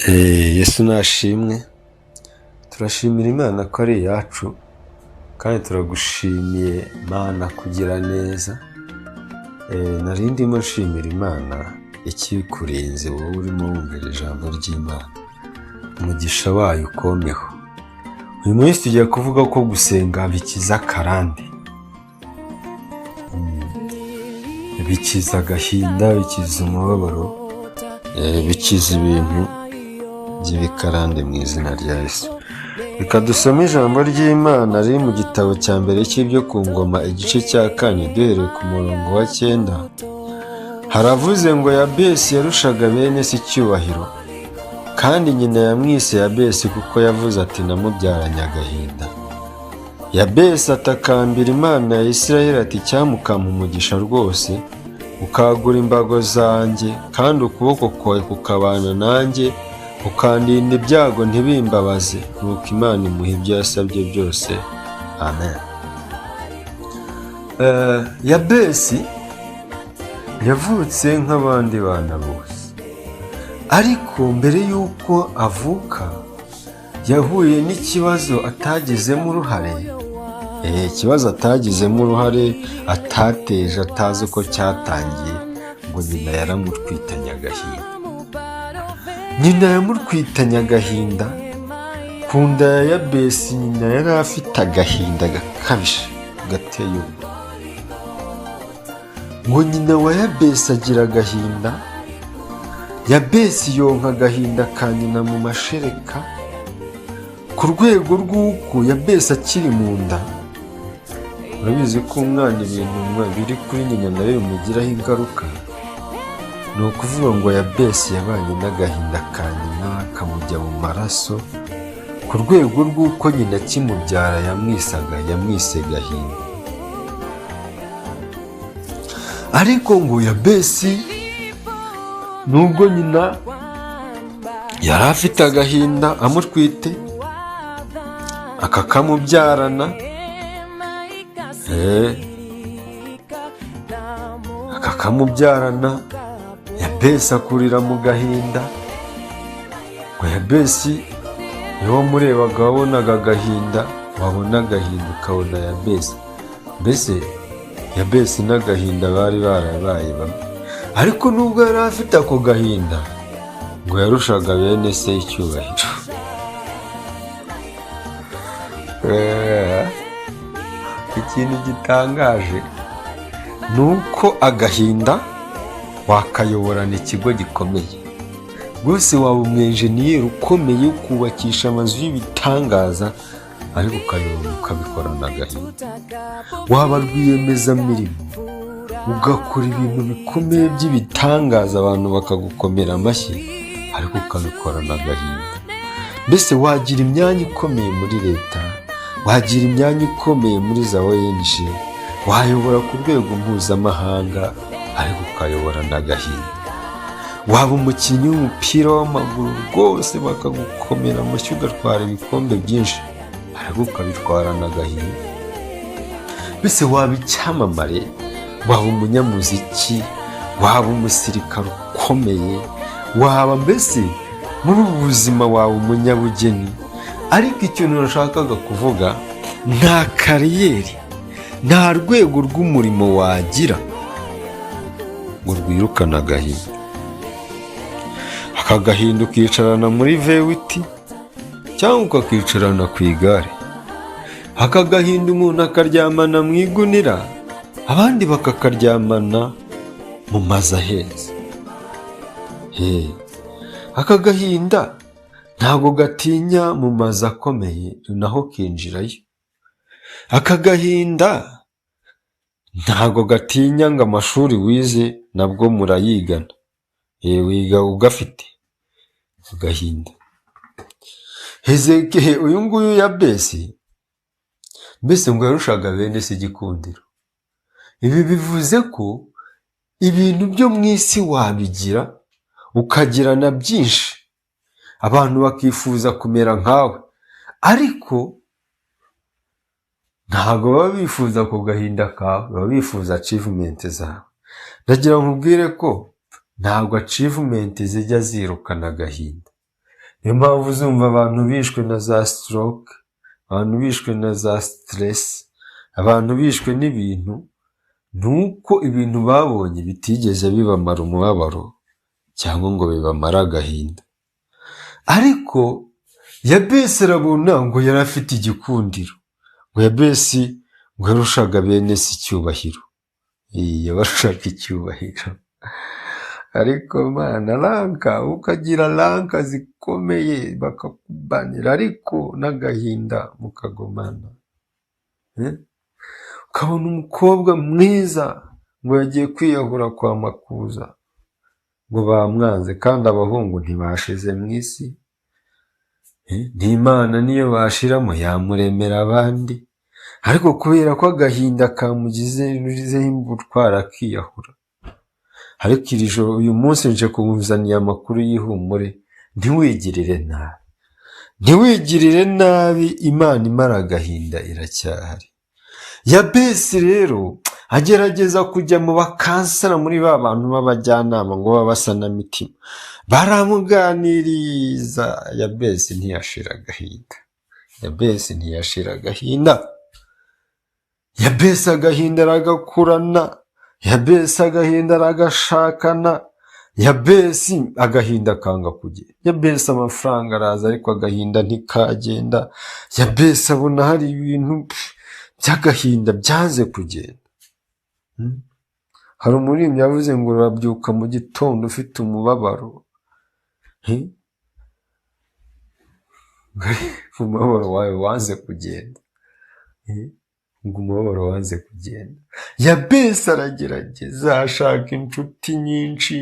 Yesu nashimwe. Turashimira Imana ko ari iyacu, kandi turagushimiye Mana kugira neza. Nari ndimo nshimira Imana ikikurinze wowe urimo wumvira ijambo ry'Imana, umugisha wayo ukomeho. Uyu munsi tugiye kuvuga ko gusenga bikiza akarande, bikiza agahinda, bikiza umubabaro, bikiza ibintu by'ibikarande mu izina rya Yesu. Reka dusome ijambo ry'Imana riri mu gitabo cya mbere cy'ibyo ku ngoma igice cya 4 duhereye ku murongo wa 9. Haravuze ngo Yabesi yarushaga bene se icyubahiro, kandi nyina yamwise Yabesi kuko yavuze ati namubyaranye agahinda. Yabesi atakambira Imana ya Isirayeli ati cyamukampa umugisha rwose, ukagura imbago zanjye, kandi ukuboko kwawe kukabana nanjye, ukandinda ibyago ntibimbabaze. Nuko Imana imuha ibyo yasabye byose. Amen. Yabesi yavutse nk'abandi bana bose, ariko mbere y'uko avuka yahuye n'ikibazo atagizemo uruhare. Ikibazo atagizemo uruhare, atateje, atazi uko cyatangiye, ngo nyina yaramutwitanye agahinda. Nyina yamutwitanye agahinda. Ku nda ya Yabesi nyina yari afite agahinda gakabije gateye ubwoba. Ngo nyina wa Yabesi agira agahinda, Yabesi yonka agahinda ka nyina mu mashereka, ku rwego rw'uko Yabesi akiri mu nda. Urabizi ko umwana ibintu biri kuri nyina nawe bimugiraho ingaruka. Ni ukuvuga ngo Yabesi yabanye n'agahinda ka nyina kamujya mu maraso, ku rwego rw'uko nyina akimubyara yamwise gahinda. Ariko ngo Yabesi nubwo nyina yari afite agahinda amutwite, akakamubyarana, Yabesi akurira mu gahinda. Ngo Yabesi niwe wamurebaga wabonaga agahinda, wabona agahinda ukabona Yabesi. Mbese Yabesi n'agahinda bari barabaye bamwe. Ariko nubwo yari afite ako gahinda, ngo yarushaga bene se icyubahiro. Ikintu gitangaje ni uko agahinda wakayoborana ikigo gikomeye. Rwose waba umwenjeniyeri ukomeye ukubakisha amazu y'ibitangaza, ariko ukayobora ukabikorana agahinda. Waba rwiyemezamirimo ugakora ibintu bikomeye by'ibitangaza, abantu bakagukomera amashyi, ariko ukabikorana agahinda. Mbese wagira imyanya ikomeye muri leta, wagira imyanya ikomeye muri za ONG, wayobora ku rwego mpuzamahanga, ariko ukayoborana agahinda. Waba umukinnyi w'umupira w'amaguru rwose bakagukomera amashyi ugatwara ibikombe byinshi, ariko ukabitwarana agahinda. Mbese waba icyamamare, waba umunyamuziki, waba umusirikare ukomeye, waba mbese muri ubu buzima waba umunyabugeni, ariko ikintu nashakaga kuvuga, nta kariyeri, nta rwego rw'umurimo wagira ngo rwirukane agahinda. Aka gahinda ukicarana muri vewiti cyangwa ukakicarana ku igare. Aka gahinda umuntu akaryamana mu igunira, abandi bakakaryamana mu mazu aheza. Aka gahinda ntabwo gatinya mu mazu akomeye, naho kinjirayo. Aka gahinda ntabwo gatinya ngo amashuri wize nabwo murayigana, wiga ugafite agahinda. Hezekiya uyu nguyu Yabesi, mbese ngo yarushaga bene se igikundiro. Ibi bivuze ko ibintu byo mu isi wabigira, ukagirana byinshi, abantu bakifuza kumera nkawe, ariko ntabwo baba bifuza ku gahinda kawe, baba bifuza achievement zawe. Ndagira nkubwire ko ntabwo achievement zijya zirukana agahinda. niyo mpamvu uzumva abantu bishwe na za stroke, abantu bishwe na za stress, abantu bishwe n'ibintu, nuko ibintu babonye bitigeze bibamara umubabaro cyangwa ngo bibamara agahinda. Ariko Yabesi arabona ngo yari afite igikundiro, ngo Yabesi ngo yarushaga bene se icyubahiro, yabarushaga icyubahiro. Ariko mana ranka, ukagira ranka zikomeye bakakubanira, ariko n'agahinda mukagomana. Ukabona umukobwa mwiza ngo yagiye kwiyahura kwa Makuza, ngo bamwanze, kandi abahungu ntibashize mu isi. N'Imana niyo bashiramo yamuremera abandi, ariko kubera ko agahinda kamugizeho imbutwara akiyahura. Ariko iri joro uyu munsi nje kukuzaniye amakuru y'ihumure, ntiwigirire nabi, ntiwigirire nabi, Imana imara agahinda iracyahari. Yabesi rero agerageza kujya mu bakansara, muri ba bantu b'abajyanama ngo b'abasanamitima, baramuganiriza. Yabesi ntiyashira agahinda, Yabesi ntiyashira agahinda. Yabesi agahinda aragakurana, Yabesi agahinda aragashakana, Yabesi agahinda kanga kugenda. Yabesi amafaranga araza ariko agahinda ntikagenda. Yabesi abona hari ibintu by'agahinda byanze kugenda. Hari umuririmbyi yavuze ngo urabyuka mu gitondo ufite umubabaro, umubabaro wawe wanze kugenda, ngo umubabaro wanze kugenda. Yabesi aragerageza ashaka inshuti nyinshi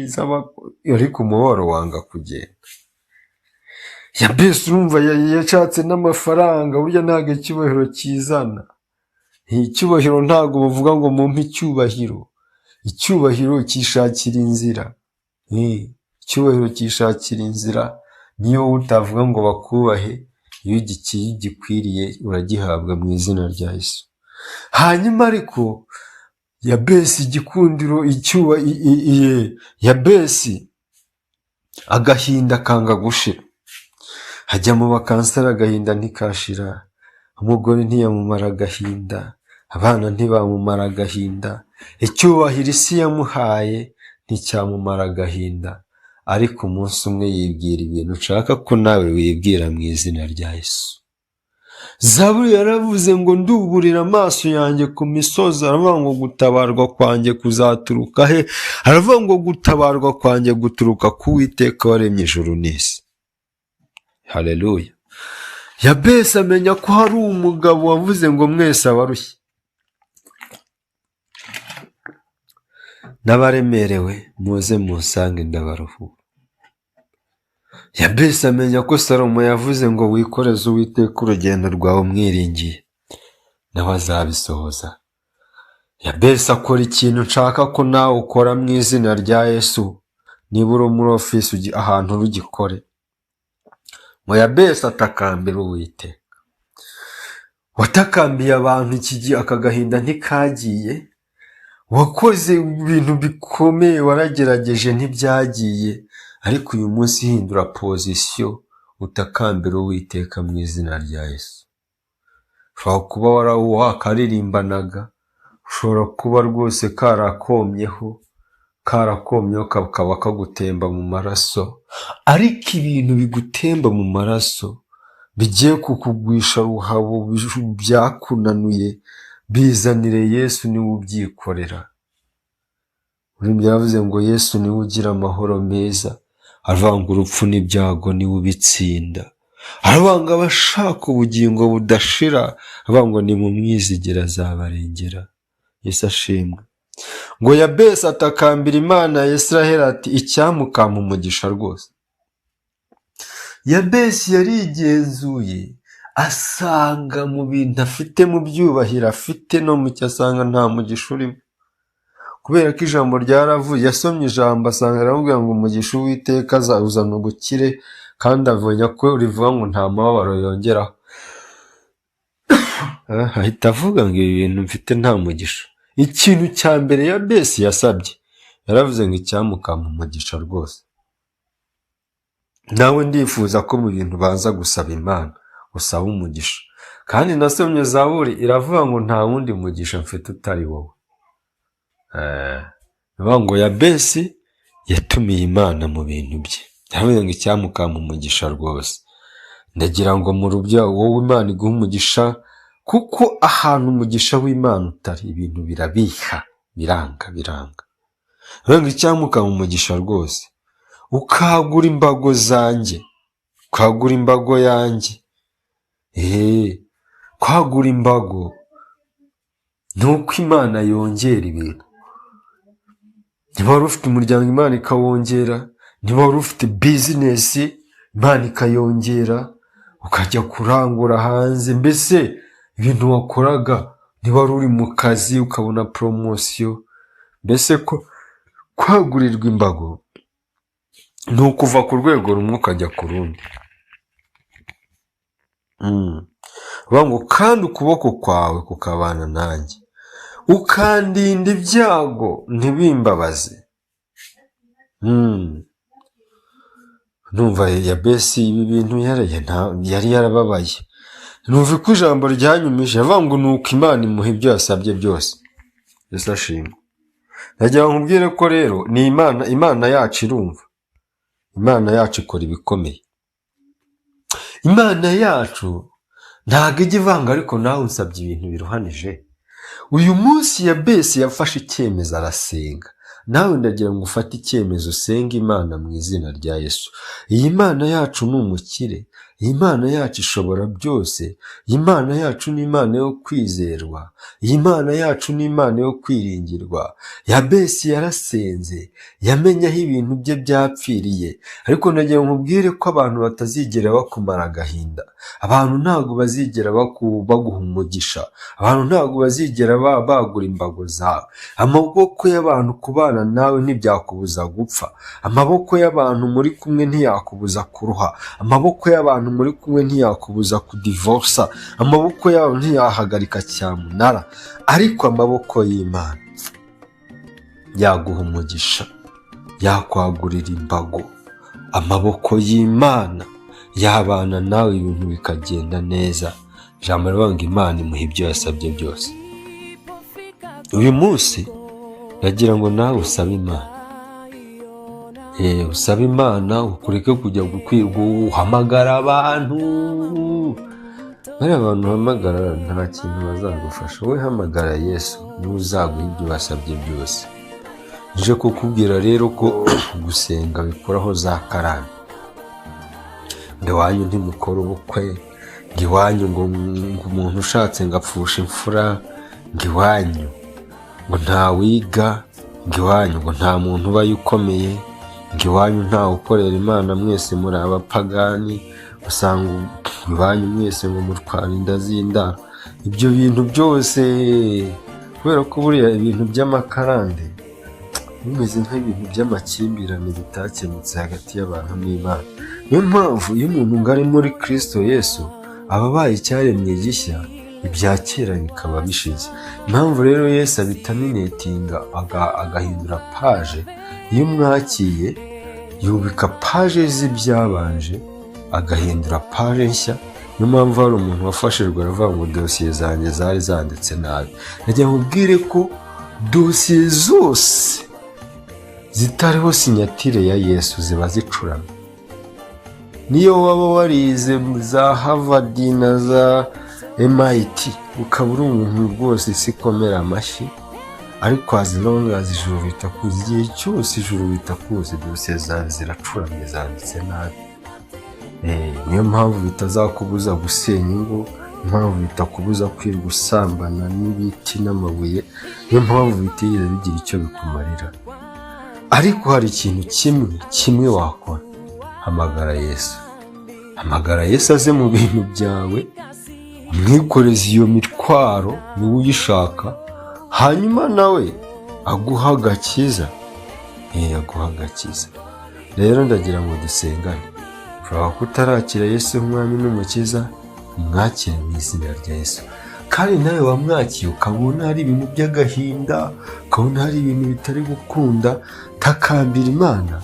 ariko umubabaro wanga kugenda. Yabesi urumva yashatse n'amafaranga, burya ntabwo icyubahiro kizana. Icyubahiro ntabwo bavuga ngo mumpe icyubahiro, icyubahiro cyishakira inzira. Icyubahiro cyishakira inzira, niyo utavuga ngo bakubahe, iyo gikwiriye uragihabwa mu izina rya Yesu. Hanyuma ariko Yabesi igikundiro, Yabesi agahinda kanga gushira, hajya mu bakansara agahinda ntikashira, umugore ntiyamumara agahinda, abana ntibamumara agahinda, icyubahiro isi yamuhaye nticyamumara agahinda. Ariko umunsi umwe yibwira ibintu nshaka ko nawe wibwira mu izina rya Yesu. Zaburi yaravuze ngo nduburira amaso yanjye ku misozi, aravuga ngo gutabarwa kwanjye kuzaturuka he? Aravuga ngo gutabarwa kwanjye guturuka ku Uwiteka waremye ijuru n'isi. Haleluya. Yabesi amenya ko hari umugabo wavuze ngo mwese abarushye n'abaremerewe muze munsange ndabaruhura. Yabesi amenya ko Salomo yavuze ngo wikoreze Uwiteka urugendo rwawe umwiringiye, nawe azabisohoza. Yabesi akora ikintu nshaka ko nawe ukora mu izina rya Yesu. Niba uri muri ofisi ahantu rugikore. Ngo Yabesi atakambira Uwiteka. Watakambiye abantu iki gihe aka gahinda ntikagiye, wakoze ibintu bikomeye, waragerageje ntibyagiye, ariko uyu munsi hindura pozisiyo, utakambira Uwiteka mu izina rya Yesu. Ushobora kuba wakaririmbanaga, ushobora kuba rwose karakomyeho kakaba kagutemba mu maraso, ariko ibintu bigutemba mu maraso bigiye kukugwisha ruhabo, byakunanuye, bizanire Yesu, niwe ubyikorera. Urimo yavuze ngo Yesu niwe ugira amahoro meza, aravanga urupfu n'ibyago niwe ubitsinda, aravanga abashaka ubugingo budashira, aravanga ni mu mwizigera azabarengera. Yesu ashimwe. Ngo Yabesi atakambira Imana ya Israheli ati icyamukampa umugisha rwose. Yabesi yarigenzuye asanga mu bintu afite, mu byubahiro afite, no mu cyo asanga nta mugisha urimo, kubera ko ijambo ryaravuye. Yasomye ijambo asanga aravuga ngo umugisha Uwiteka azawuzana ubukire, kandi abonye ko rivuga ngo nta mababaro yongeraho. Ahita avuga ngo ibi bintu mfite nta mugisha. Ikintu cya mbere Yabesi yasabye, yaravuze ngo icyamukampa umugisha rwose. nawe ndifuza ko mu bintu baza gusaba Imana usaba umugisha. Kandi nasomye Zaburi iravuga ngo nta wundi mugisha mfite utari wowe. Bivuga ngo Yabesi yatumiye Imana mu bintu bye, yavuze ngo icyamukama umugisha rwose. Ndagira ngo mu rubya wowe Imana iguha umugisha, kuko ahantu umugisha w'Imana utari ibintu birabiha, biranga. Bivuga ngo icyamukama umugisha rwose, ukagura imbago zanjye, ukagura imbago yanjye. Kwagura imbago ni uko Imana yongera ibintu. Niba wari ufite umuryango Imana ikawongera, niba wari ufite bizinesi Imana ikayongera, ukajya kurangura hanze, mbese ibintu wakoraga, niba wari uri mu kazi ukabona poromosiyo, mbese ko kwagurirwa imbago ni ukuva ku rwego rumwe ukajya ku rundi. Bivuga ngo kandi ukuboko kwawe kukabana nanjye, ukandinda ibyago ntibimbabaze. Numva Yabesi ibi bintu yari yarababaye. Numva ko ijambo ryanyumije, avuga ngo ni uko Imana imuha ibyo yasabye byose. Yesu ashimwe. Ndagira ngo nkubwire ko rero ni Imana yacu irumva. Imana yacu ikora ibikomeye. Imana yacu ntabwo ijya ivanga, ariko nawe unsabye ibintu biruhanije. Uyu munsi Yabesi yafashe icyemezo arasenga. Nawe ndagira ngo ufate icyemezo usenga Imana mu izina rya Yesu. Iyi Mana yacu ni umukire. Iyi Mana yacu ishobora byose. Iyi Mana yacu ni Imana yo kwizerwa. Iyi Mana yacu ni Imana yo kwiringirwa. Yabesi yarasenze, yamenye aho ibintu bye byapfiriye. Ariko ndagira ngo nkubwire ko abantu batazigera bakumara agahinda. Abantu ntabwo bazigera baguha umugisha. Abantu ntabwo bazigera bagura imbago zawe. Amaboko y'abantu kubana nawe ntibyakubuza gupfa. Amaboko y'abantu muri kumwe ntiyakubuza kuruha. Amaboko y'abantu muri kumwe ntiyakubuza kudivorsa. Amaboko y'abantu ntiyahagarika cyamunara. Ariko amaboko y'Imana yaguha umugisha, yakwagurira imbago. Amaboko y'Imana yabana nawe, ibintu bikagenda neza. Ijambo rivuga ngo Imana imuha ibyo yasabye byose. Uyu munsi ndagira ngo nawe usabe Imana. Usabe Imana, ukureke kujya guhamagara abantu. Bariya abantu uhamagara nta kintu bazagufasha. Wowe hamagara Yesu, niwe uzaguha ibyo wasabye byose. Nje kukubwira rero ko gusenga bikoraho za karande. Ngo iwanyu ntimukora ubukwe, ngo iwanyu ngo umuntu ushatse ngo apfushe imfura, ngo iwanyu ngo nta wiga, ngo iwanyu ngo nta muntu ubaye ukomeye, ngo iwanyu nta ukorera Imana, mwese muri abapagani, usanga iwanyu mwese ngo mutwara inda z'indaro. Ibyo bintu byose kubera ko buriya ibintu by'amakarande bimeze nk'ibintu by'amakimbirane bitakemutse hagati y'abantu n'Imana. Niyo mpamvu iyo umuntu ngo ari muri Kristo Yesu aba abaye icyaremwe gishya, ibya kera bikaba bishize. Impamvu rero Yesu abitaminetinga agahindura paje. Iyo umwakiye yubika paje z'ibyabanje agahindura paje nshya. Niyo mpamvu hari umuntu wafashijwe aravuga ngo dosiye zanjye zari zanditse nabi. Ndagira ngo ubwire ko dosiye zose zitariho sinyatire ya Yesu ziba zicuramye. Niyo waba warize za Harvard na za MIT ukaba uri umuntu rwose isi ikomera amashyi, ariko as long as ijuru bitakuzi, igihe cyose ijuru bitakuzi, dosiye zawe ziracuramye zanditse nabi. Niyo mpamvu bitazakubuza gusenya ingo, impamvu bitakubuza kwirirwa usambana n'ibiti n'amabuye, niyo mpamvu bitigeze bigira icyo bikumarira. Ariko hari ikintu kimwe wakora. Hamagara Yesu. Hamagara Yesu aze mu bintu byawe, umwikoreze iyo mitwaro niwe uyishaka, hanyuma nawe aguha agakiza. Aguha agakiza. Rero ndagira ngo dusengane. Ushobora kutarakira Yesu nk'umwami n'umukiza, umwakire mu izina rya Yesu. Kandi nawe wamwakiye ukabona hari ibintu by'agahinda, ukabona hari ibintu bitari gukunda, takambira Imana.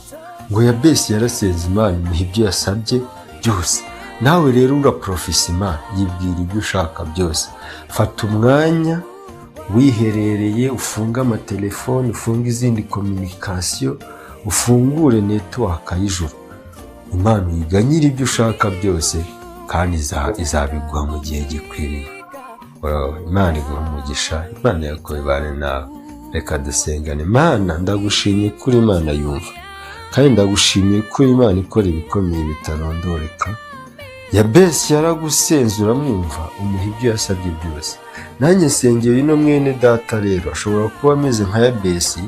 ngo Yabesi yarasenze Imana imuha ibyo yasabye byose. Nawe rero uraprofesa Imana, yibwira ibyo ushaka byose. Fata umwanya wiherereye, ufunge amatelefone, ufunge izindi kominikasiyo, ufungure netiwaka y'ijuru. Imana uyiganyira ibyo ushaka byose kandi izabiguha mu gihe gikwiriye. Imana iguha umugisha, Imana Yakobo ibane nawe. Reka dusengane. Imana ndagushimiye kuri Imana yumva, kandi ndagushimiye kuri Imana ikora ibikomeye bitarondoreka. Yabesi yaragusenze uramwumva, umuha ibyo yasabye byose. Nanjye nsengera ino mwene data rero ashobora kuba ameze nka Yabesi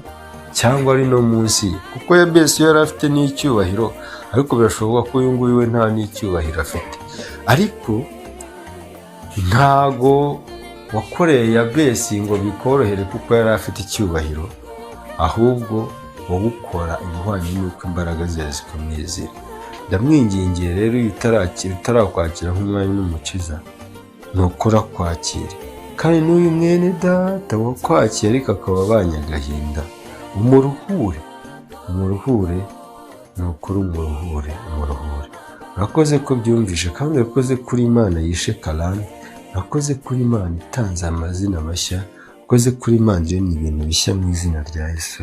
cyangwa ari no munsi ye, kuko Yabesi yari afite n'icyubahiro, ariko birashoboka ko uyu nguyu we nta n'icyubahiro afite. Ariko ntago wakoreye Yabesi ngo bikorohere kuko yari afite icyubahiro, ahubwo wowe ukora ibihwanye n'uko imbaraga zawe zikomeye ziri. Ndamwingingiye rero iyo utarakwakira nk'umwami n'umukiza, nukora kwakira. Kandi n'uyu mwene data wakwakira ariko akaba abanye agahinda, umuruhure, nukuri umuruhure. Urakoze ko byumvishe, kandi urakoze kuri Imana yishe karande, urakoze kuri Imana itanze amazina mashya, urakoze kuri Imana iremye ibintu bishya mu izina rya Yesu.